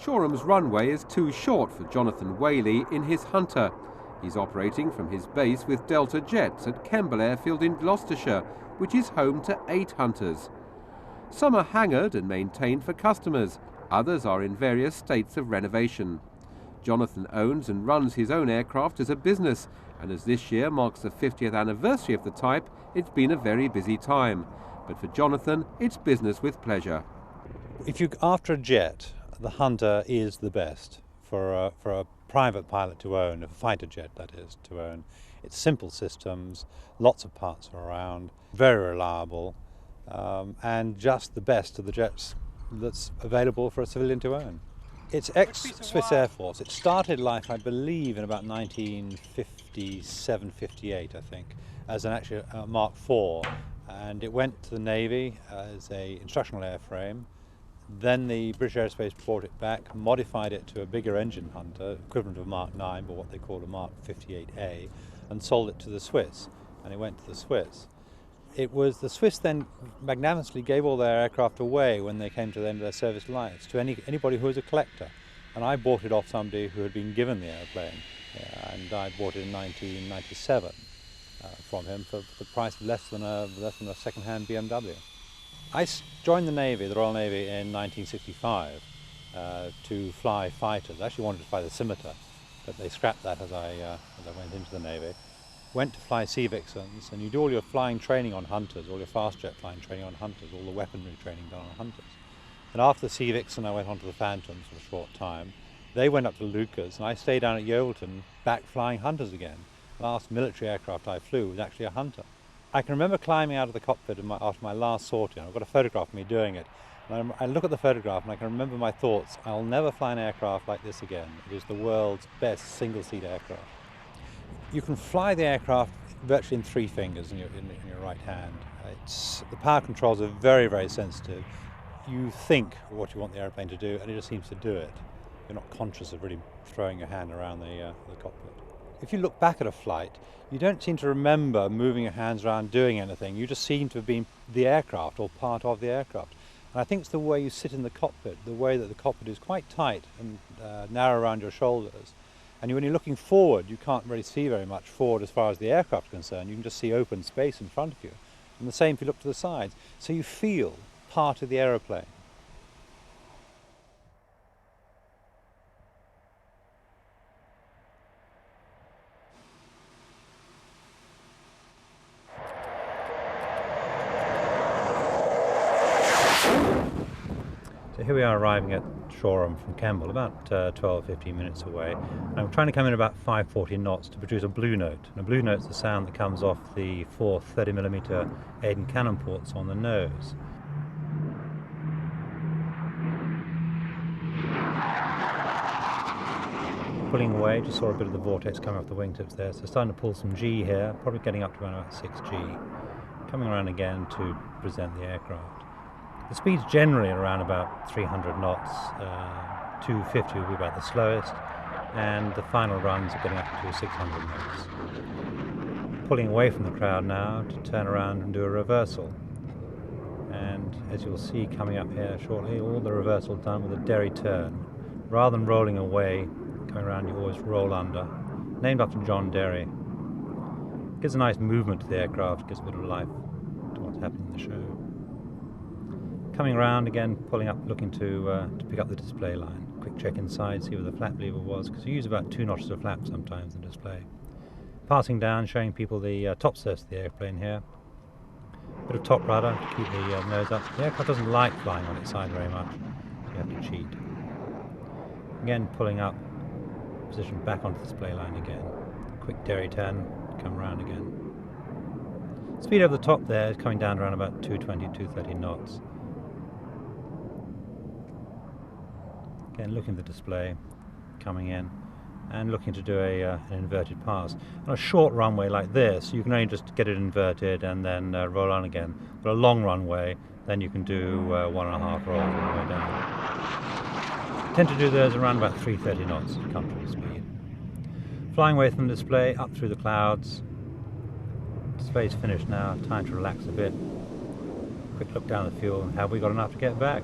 Shoreham's runway is too short for Jonathon Whaley in his Hunter. He's operating from his base with Delta Jets at Kemble Airfield in Gloucestershire, which is home to 8 Hunters. Some are hangared and maintained for customers, others are in various states of renovation. Jonathon owns and runs his own aircraft as a business, and as this year marks the 50th anniversary of the type, it's been a very busy time. But for Jonathon, it's business with pleasure. If you're after a jet, the Hunter is the best for a private pilot to own, a fighter jet that is, to own. It's simple systems, lots of parts around, very reliable, and just the best of the jets that's available for a civilian to own. It's ex-Swiss Air Force. It started life, I believe, in about 1957, 58, I think, as an actual Mark IV, and it went to the Navy as an instructional airframe. Then the British Aerospace brought it back, modified it to a bigger engine Hunter, equivalent of Mark IX, but what they call a Mark 58a, and sold it to the Swiss, and it went to the Swiss. It was the Swiss then magnanimously gave all their aircraft away when they came to the end of their service lives to anybody who was a collector, and I bought it off somebody who had been given the airplane, and I bought it in 1997 from him for the price of less than a second-hand BMW. I joined the Navy, the Royal Navy, in 1965 to fly fighters. I actually wanted to fly the Scimitar, but they scrapped that as I went into the Navy. Went to fly Sea Vixens, and you do all your flying training on Hunters, all your fast jet flying training on Hunters, all the weaponry training done on Hunters. And after the Sea Vixen, I went on to the Phantoms for a short time. They went up to Lucas, and I stayed down at Yeovilton back flying Hunters again. The last military aircraft I flew was actually a Hunter. I can remember climbing out of the cockpit after my last sortie, and I've got a photograph of me doing it. And I look at the photograph and I can remember my thoughts. I'll never fly an aircraft like this again. It is the world's best single-seat aircraft. You can fly the aircraft virtually in 3 fingers in your right hand. The power controls are very, very sensitive. You think what you want the airplane to do, and it just seems to do it. You're not conscious of really throwing your hand around the cockpit. If you look back at a flight, you don't seem to remember moving your hands around doing anything. You just seem to have been the aircraft or part of the aircraft. And I think it's the way you sit in the cockpit, the way that the cockpit is quite tight and narrow around your shoulders. And when you're looking forward, you can't really see very much forward as far as the aircraft is concerned. You can just see open space in front of you. And the same if you look to the sides. So you feel part of the aeroplane. So here we are arriving at Shoreham from Kemble, about 12-15 minutes away. And I'm trying to come in about 540 knots to produce a blue note. And a blue note is the sound that comes off the 4 30mm Aden cannon ports on the nose. Pulling away, just saw a bit of the vortex coming off the wingtips there, so starting to pull some G here, probably getting up to around about 6G. Coming around again to present the aircraft. The speed's generally around about 300 knots, 250 will be about the slowest, and the final runs are getting up to 600 knots. Pulling away from the crowd now to turn around and do a reversal. And as you'll see coming up here shortly, all the reversal done with a derry turn. Rather than rolling away, coming around you always roll under. Named after John Derry. Gives a nice movement to the aircraft, gives a bit of life to what's happening in the show. Coming around again, pulling up, looking to pick up the display line. Quick check inside, see where the flap lever was, because you use about 2 notches of flap sometimes in display. Passing down, showing people the top surface of the airplane here. Bit of top rudder to keep the nose up. The aircraft doesn't like flying on its side very much, so you have to cheat. Again, pulling up, position back onto the display line again. Quick derry turn, come around again. Speed over the top there is coming down around about 220, 230 knots. Again, looking at the display, coming in, and looking to do an inverted pass. On a short runway like this, you can only just get it inverted and then roll on again. But a long runway, then you can do 1.5 rolls all the way down. Tend to do those around about 330 knots to comfortable speed. Flying away from the display, up through the clouds. Display's finished now, time to relax a bit. Quick look down the fuel, and have we got enough to get back?